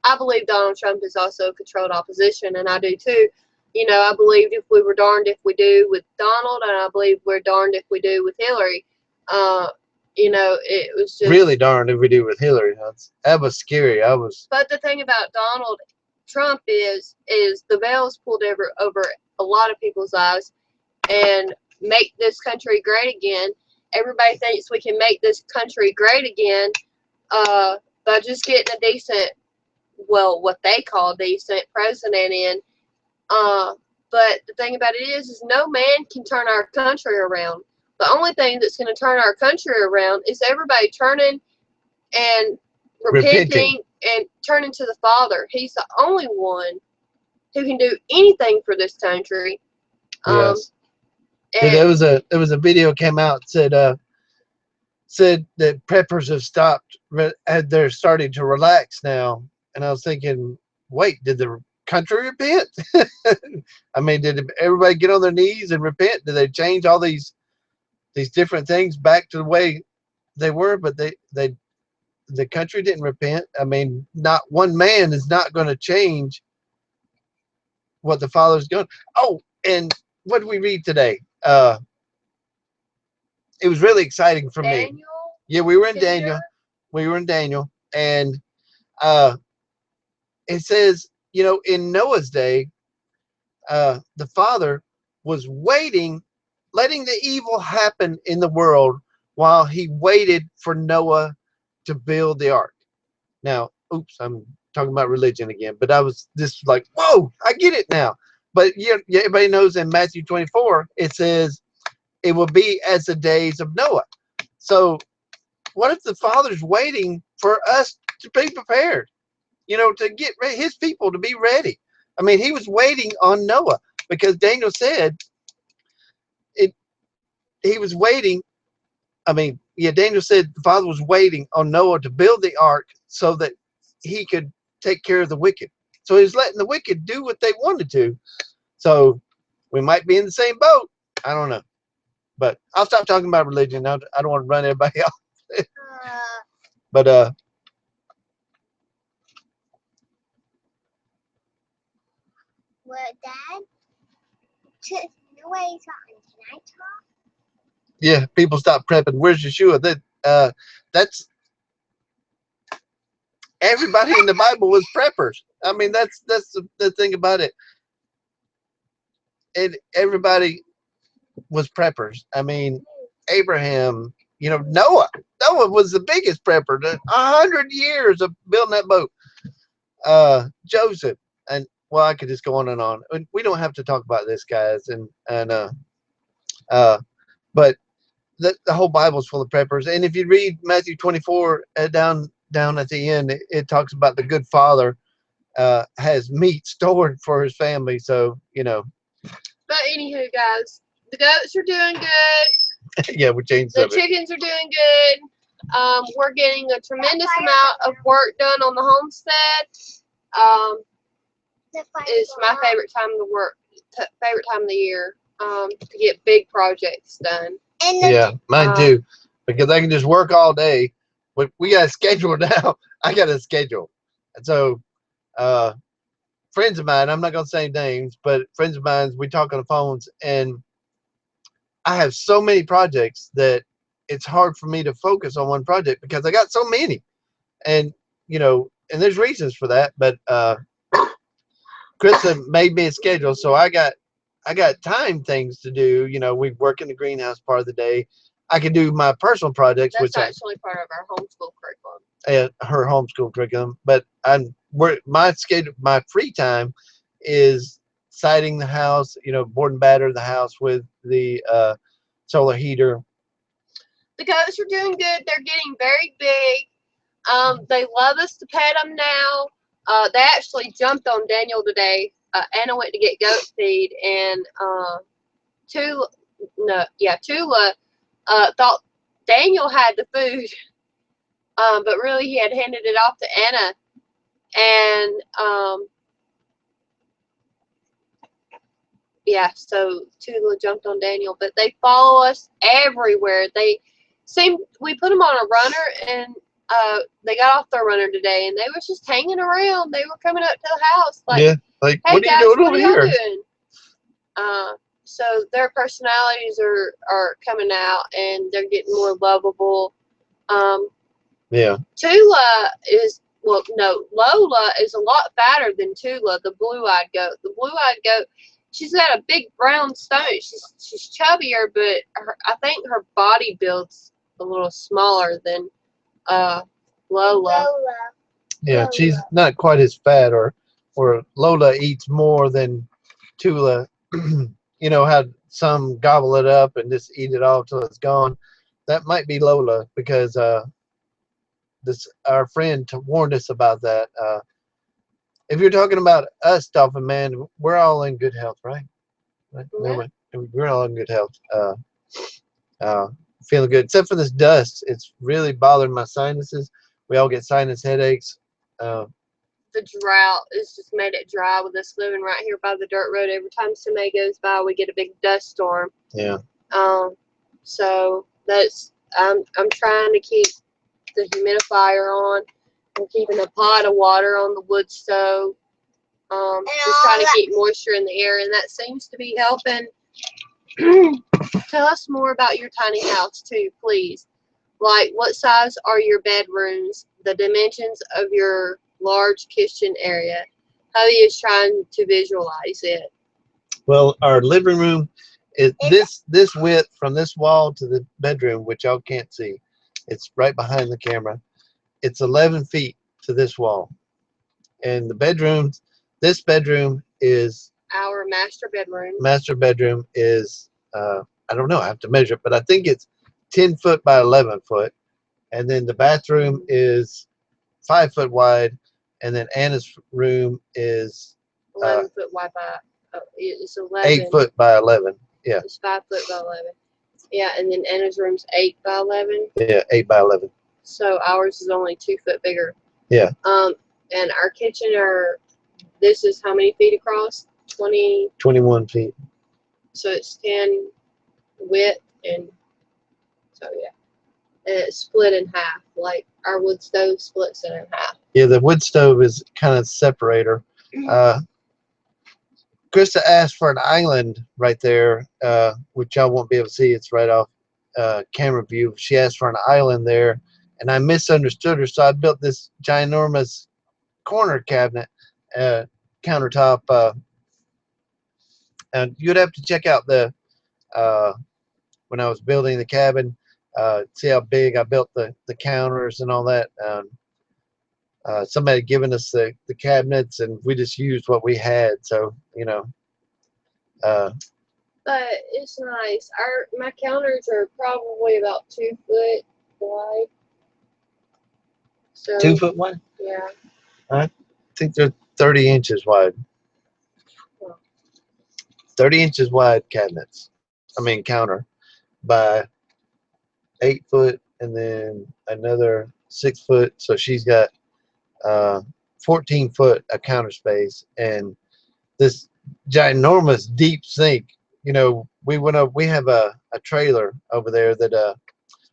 I believe Donald Trump is also controlled opposition, and I do too. You know, I believed if we were darned if we do with Donald, and I believe we're darned if we do with Hillary. You know, it was just really darned if we do with Hillary. That was scary. But the thing about Donald Trump is the veil's pulled over a lot of people's eyes, and make this country great again. Everybody thinks we can make this country great again by just getting a decent, well, what they call decent president in. But the thing about it is no man can turn our country around. The only thing that's going to turn our country around is everybody turning and repenting and turning to the Father. He's the only one who can do anything for this country. Yes. And there was a video came out said said that preppers have stopped, they're starting to relax now. And I was thinking, wait, did the country repent? I mean, did everybody get on their knees and repent? Did they change all these different things back to the way they were? But the country didn't repent. I mean, not one man is not going to change what the Father's going. Oh, and what did we read today? It was really exciting for me. Daniel. Yeah, we were in Peter. Daniel. We were in Daniel, and uh, it says, in Noah's day, the Father was waiting, letting the evil happen in the world while he waited for Noah to build the ark. Now, oops, I'm talking about religion again, but I was just like, whoa, I get it now. But yeah, everybody knows in Matthew 24, it says, it will be as the days of Noah. So what if the Father's waiting for us to be prepared? To get his people to be ready. I mean, he was waiting on Noah because Daniel said it. He was waiting. I mean, yeah, Daniel said the Father was waiting on Noah to build the ark so that he could take care of the wicked. So he was letting the wicked do what they wanted to. So we might be in the same boat. I don't know. But I'll stop talking about religion. I don't want to run everybody off. But Well, Dad, nobody's on. Can I talk? yeah, people stop prepping. Where's Yeshua? That's everybody in the Bible was preppers. I mean, that's the thing about it. Everybody was preppers. I mean, Abraham, Noah. Noah was the biggest prepper. 100 years of building that boat. Joseph, and well, I could just go on and on. We don't have to talk about this, guys, but the whole Bible's full of preppers. And if you read Matthew 24 down at the end, it talks about the good father has meat stored for his family. So But anywho, guys, the goats are doing good. yeah, we changed The subject. chickens are doing good. We're getting a tremendous amount of work done on the homestead. It's my favorite time of the favorite time of the year. To get big projects done. Yeah, mine too, because I can just work all day. We got a schedule now. I got a schedule, and so friends of mine, I'm not gonna say names, but friends of mine, we talk on the phones, and I have so many projects that it's hard for me to focus on one project because I got so many, and and there's reasons for that. But Krista made me a schedule, so I got time things to do. We work in the greenhouse part of the day. I can do my personal projects, That's which actually part of our homeschool curriculum. her homeschool curriculum. But my schedule, my free time is siding the house, board and batter the house with the solar heater. The goats are doing good. They're getting very big. They love us to pet them now. They actually jumped on Daniel today. Anna went to get goat feed, and Tula thought Daniel had the food, but really he had handed it off to Anna, and so Tula jumped on Daniel. But they follow us everywhere. We put them on a runner, and they got off their runner today, and they were just hanging around. They were coming up to the house like, yeah, like, hey, what are guys, you doing what over are y'all here? doing? So their personalities are coming out, and they're getting more lovable. Yeah. Lola is a lot fatter than Tula, the blue-eyed goat. The blue-eyed goat, she's got a big brown stomach. She's chubbier, but I think her body build's a little smaller than Lola. Yeah, she's not quite as fat, or Lola eats more than Tula. How some gobble it up and just eat it all till it's gone. That might be Lola, because our friend warned us about that. If you're talking about us, Dolphin Man, we're all in good health, right? Yeah. We're all in good health. feeling good. Except for this dust, it's really bothering my sinuses. We all get sinus headaches. The drought has just made it dry with us living right here by the dirt road. Every time somebody goes by, we get a big dust storm. Yeah. So that's I'm trying to keep the humidifier on. I'm keeping a pot of water on the wood stove. Just trying to keep moisture in the air, and that seems to be helping. Tell us more about your tiny house too, please. Like, what size are your bedrooms? The dimensions of your large kitchen area. How he is trying to visualize it. Well, our living room is this width from this wall to the bedroom, which y'all can't see. It's right behind the camera. It's 11 feet to this wall. And the bedrooms, this bedroom is Our master bedroom. master bedroom is I don't know, I have to measure it, but I think it's 10 foot by 11 foot. And then the bathroom is 5 foot wide, and then Anna's room is 11 foot wide by. It's 11. 8 foot by 11. Yeah. It's 5 foot by 11. Yeah, and then Anna's room's 8 by 11. Yeah, 8 by 11. So ours is only 2 foot bigger. Yeah. And our kitchen this is how many feet across? 20. 21 feet. So it's 10 width, and so yeah. And it's split in half. Like our wood stove splits it in half. Yeah, the wood stove is kind of separator. Krista asked for an island right there, which y'all won't be able to see. It's right off camera view. She asked for an island there, and I misunderstood her, so I built this ginormous corner cabinet, countertop. And you'd have to check out the when I was building the cabin, see how big I built the counters and all that. Somebody had given us the cabinets, and we just used what we had. So, you know. But it's nice. My counters are probably about 2 foot wide. So 2 foot wide? yeah. I think they're 30 inches wide. Well. 30 inches wide cabinets. I mean counter by 8 foot, and then another 6 foot. So she's got 14 foot of counter space, and this ginormous deep sink. You know, we went up. We have a trailer over there that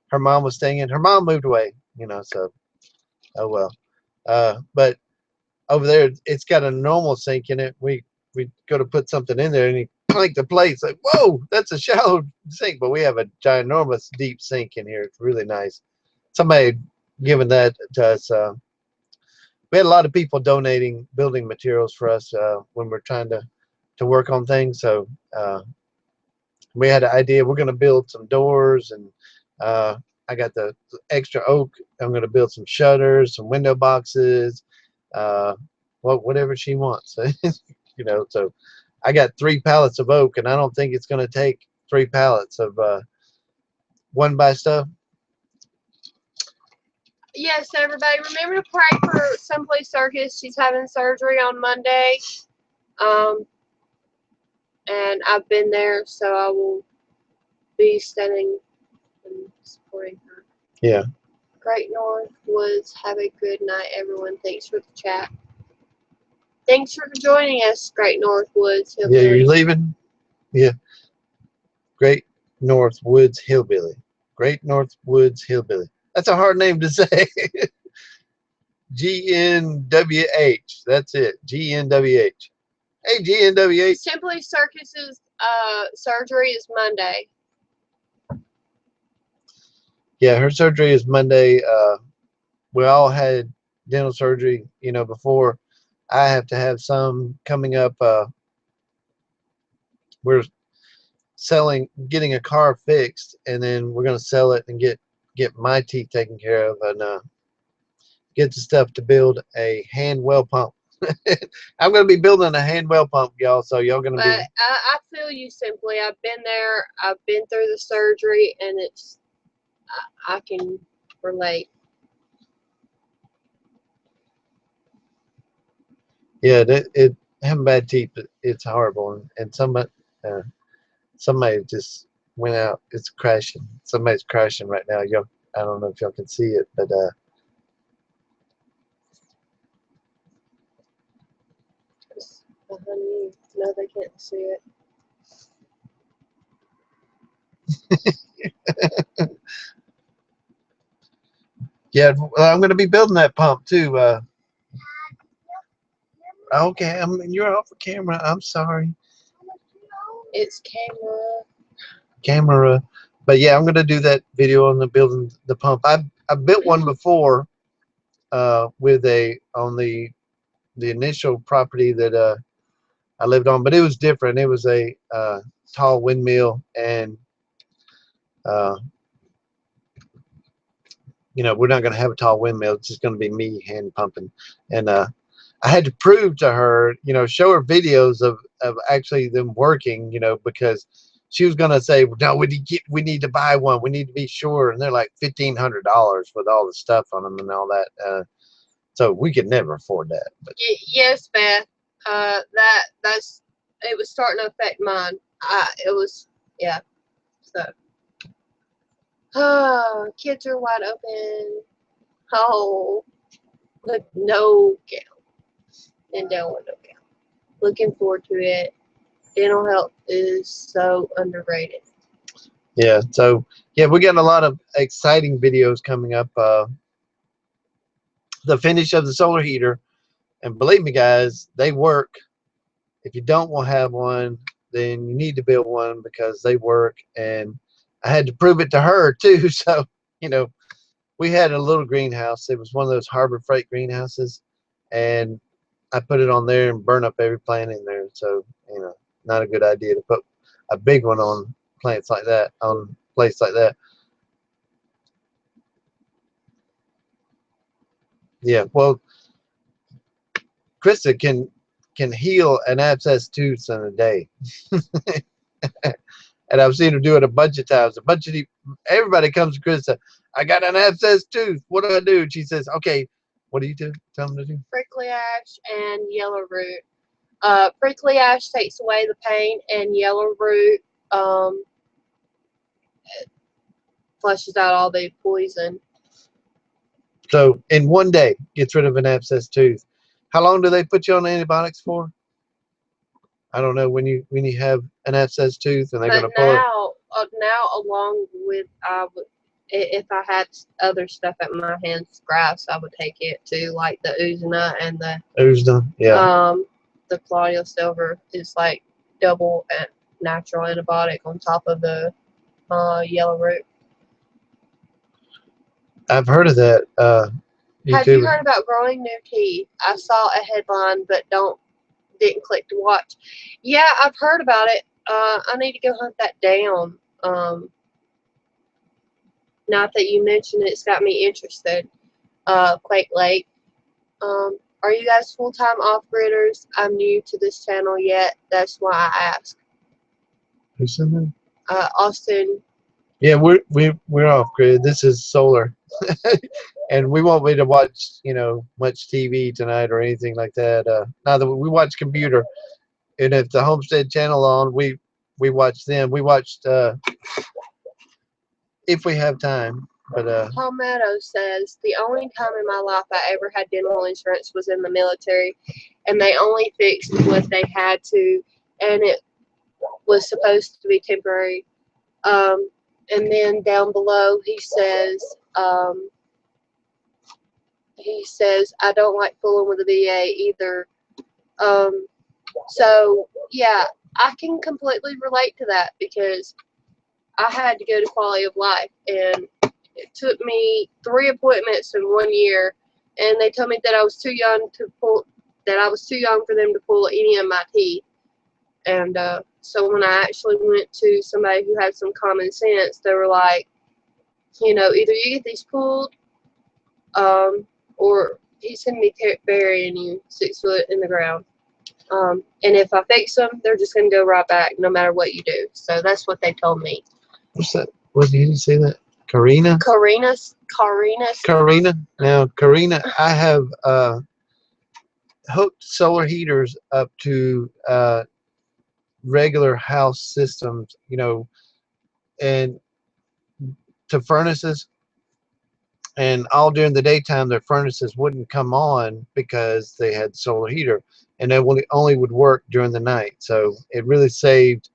her mom was staying in. Her mom moved away. You know, so oh well. But over there, it's got a normal sink in it. We go to put something in there, and he clanked the plate. It's like, whoa, that's a shallow sink. But we have a ginormous deep sink in here. It's really nice. Somebody given that to us. We had a lot of people donating building materials for us when we're trying to work on things. So we had an idea. We're going to build some doors, and I got the extra oak. I'm going to build some shutters, some window boxes, whatever she wants. You know, so I got 3 pallets of oak, and I don't think it's going to take 3 pallets of one by stuff. Yes, everybody, remember to pray for Someplace Circus. She's having surgery on Monday. And I've been there, so I will be standing and supporting her. Yeah. Great North Woods. Have a good night, everyone. Thanks for the chat. Thanks for joining us, Great North Woods Hillbilly. Yeah, you're leaving? Yeah. Great North Woods Hillbilly. Great North Woods Hillbilly. That's a hard name to say. GNWH. That's it. GNWH. Hey, GNWH. Simply Circus's surgery is Monday. Yeah, her surgery is Monday. We all had dental surgery, you know, before. I have to have some coming up. We're getting a car fixed, and then we're going to sell it and get my teeth taken care of, and get the stuff to build a hand well pump. I'm going to be building a hand well pump, y'all, so y'all going to be. I feel you, Simply. I've been there. I've been through the surgery, and I can relate. Yeah, having bad teeth, it's horrible, and somebody just went out. It's crashing. Somebody's crashing right now. Y'all, I don't know if y'all can see it, but It's behind you. No, they can't see it. yeah, I'm going to be building that pump too. Okay, you're off the camera. I'm sorry. It's Camera. But yeah, I'm going to do that video on the building the pump. I built one before with on the initial property that I lived on, but it was different. It was a tall windmill, and uh, we're not going to have a tall windmill. It's just going to be me hand pumping. And I had to prove to her, show her videos of actually them working, because she was going to say, no, we need to buy one. We need to be sure. And they're like $1,500 with all the stuff on them and all that. So we could never afford that. But yes, Beth. That's it was starting to affect mine. It was So, kids are wide open. Oh, with no gown and down with no gown. Looking forward to it. Dental health is so underrated. yeah, so yeah, we got a lot of exciting videos coming up. The finish of the solar heater, and believe me, guys, they work. If you don't want to have one, then you need to build one because they work. And I had to prove it to her too. So, we had a little greenhouse. It was one of those Harbor Freight greenhouses, and I put it on there and burn up every plant in there. So, not a good idea to put a big one on plants like that, on a place like that. Yeah, well, Krista can heal an abscess tooth in a day. And I've seen her do it a bunch of times. Everybody comes to Krista, I got an abscess tooth. What do I do? And she says, okay, what do you do? Tell them to do. Prickly ash and yellow root. Prickly ash takes away the pain, and yellow root flushes out all the poison. So in one day, gets rid of an abscess tooth. How long do they put you on antibiotics for? I don't know, when you have an abscess tooth and they're going to pull it. Now, along with if I had other stuff at my hands, grass, I would take it too, like the Uzna and the Claudia Silver is like double natural antibiotic on top of the yellow root. I've heard of that. Have you heard about growing new teeth? I saw a headline, but didn't click to watch. Yeah, I've heard about it. I need to go hunt that down. Now that you mentioned it, it's got me interested. Quake Lake. Are you guys full-time off-gridders? I'm new to this channel yet. That's why I ask. Who said that? Austin. Yeah, we're off-grid. This is solar. And we won't be to watch, much TV tonight or anything like that. Now that we watch computer, and if the Homestead channel on, we watch them. We watched if we have time. But Palmetto says the only time in my life I ever had dental insurance was in the military, and they only fixed what they had to, and it was supposed to be temporary. And then down below he says I don't like fooling with the VA either. So yeah, I can completely relate to that because I had to go to quality of life, and it took me 3 appointments in 1 year, and they told me that I was too young for them to pull any of my teeth. And so when I actually went to somebody who had some common sense, they were like, either you get these pulled, or he's going to be burying you 6 foot in the ground. And if I fix them, they're just going to go right back no matter what you do. So that's what they told me. what's that? What did you say that? Karina? Karina. Now, Karina, I have hooked solar heaters up to regular house systems, and to furnaces, and all during the daytime their furnaces wouldn't come on because they had solar heater, and they only would work during the night. So it really saved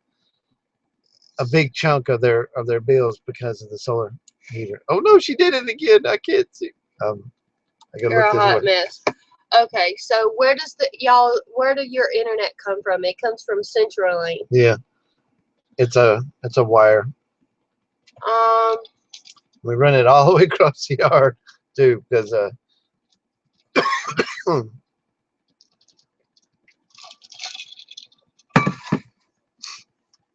a big chunk of their bills because of the solar heater. Oh no, she did it again. I can't see. I gotta You're look a this hot way. mess. Okay, so where do your internet come from? It comes from CenturyLink. Yeah, it's a wire. Um, We run it all the way across the yard too, because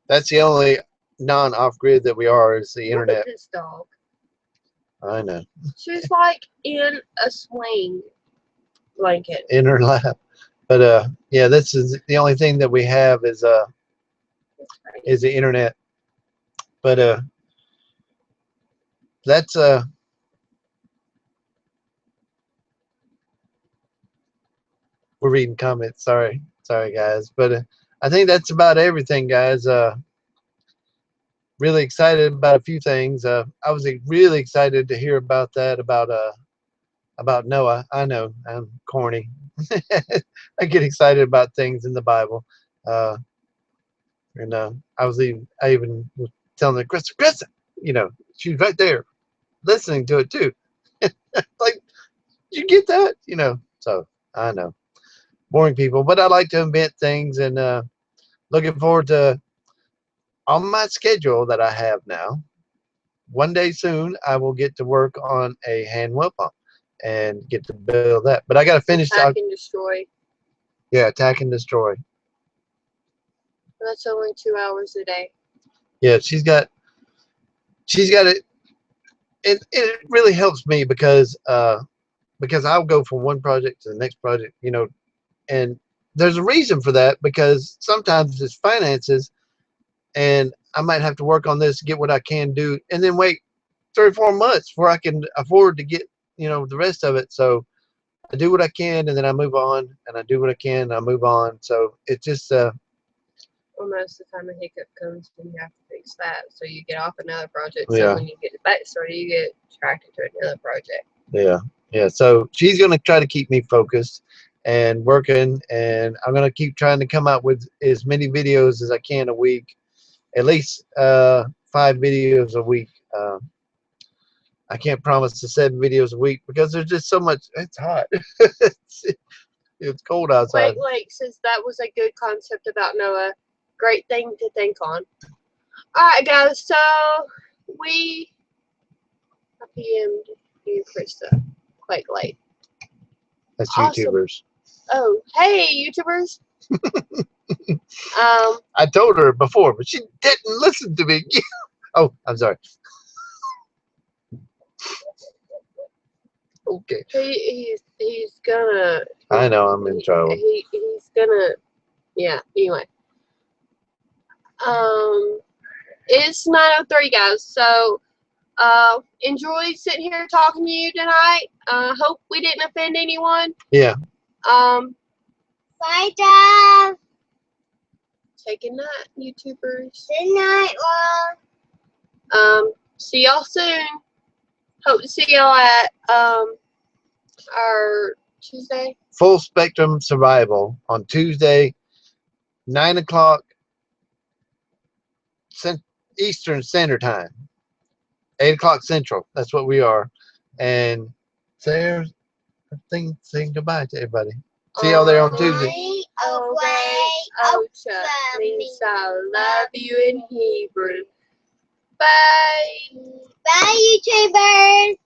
that's the only non-off grid that we are is the look internet. at this dog. I know. She's like in a swing blanket. In her lap. But yeah, this is the only thing that we have is the internet. But that's we're reading comments. Sorry guys. But I think that's about everything, guys. Really excited about a few things. I was really excited to hear about that about Noah. I know I'm corny. I get excited about things in the Bible. And I even was telling her, Krista, she's right there listening to it too. Like, did you get that? So I know. Boring people, but I like to invent things, and looking forward to on my schedule that I have now. One day soon, I will get to work on a hand well pump and get to build that. But I got to finish. Attack and destroy. Yeah, attack and destroy. That's only 2 hours a day. Yeah, she's got it. It really helps me because I'll go from one project to the next project, and there's a reason for that, because sometimes it's finances, and I might have to work on this, get what I can do, and then wait 3 or 4 months before I can afford to get the rest of it. So I do what I can, and then I move on, and I do what I can, and I move on. So it's just Well, most of the time a hiccup comes and you have to fix that, so you get off another project. Yeah. So when you get it back started, you get attracted to another project. Yeah. So she's gonna try to keep me focused and working, and I'm gonna keep trying to come out with as many videos as I can a week, at least 5 videos a week. I can't promise the 7 videos a week because there's just so much. It's hot. It's cold outside. Lake says that was a good concept about Noah. Great thing to think on. Alright guys, so we PM'd you, Krista, quite late. That's Awesome. YouTubers. Oh, hey YouTubers. I told her before, but she didn't listen to me. Oh, I'm sorry. Okay. He's gonna. I know I'm in trouble. He's gonna. Yeah. Anyway. It's 9:03, guys. So, enjoy sitting here talking to you tonight. Hope we didn't offend anyone. Yeah. Bye, Dad. Say good night, YouTubers. Good night, Mom. See y'all soon. Hope to see y'all at our Tuesday. Full Spectrum Survival on Tuesday, 9 o'clock Eastern Standard Time, 8 o'clock Central. That's what we are. And say goodbye to everybody. See y'all there on Tuesday. Ocha means I love you in Hebrew. Bye. Bye, YouTubers.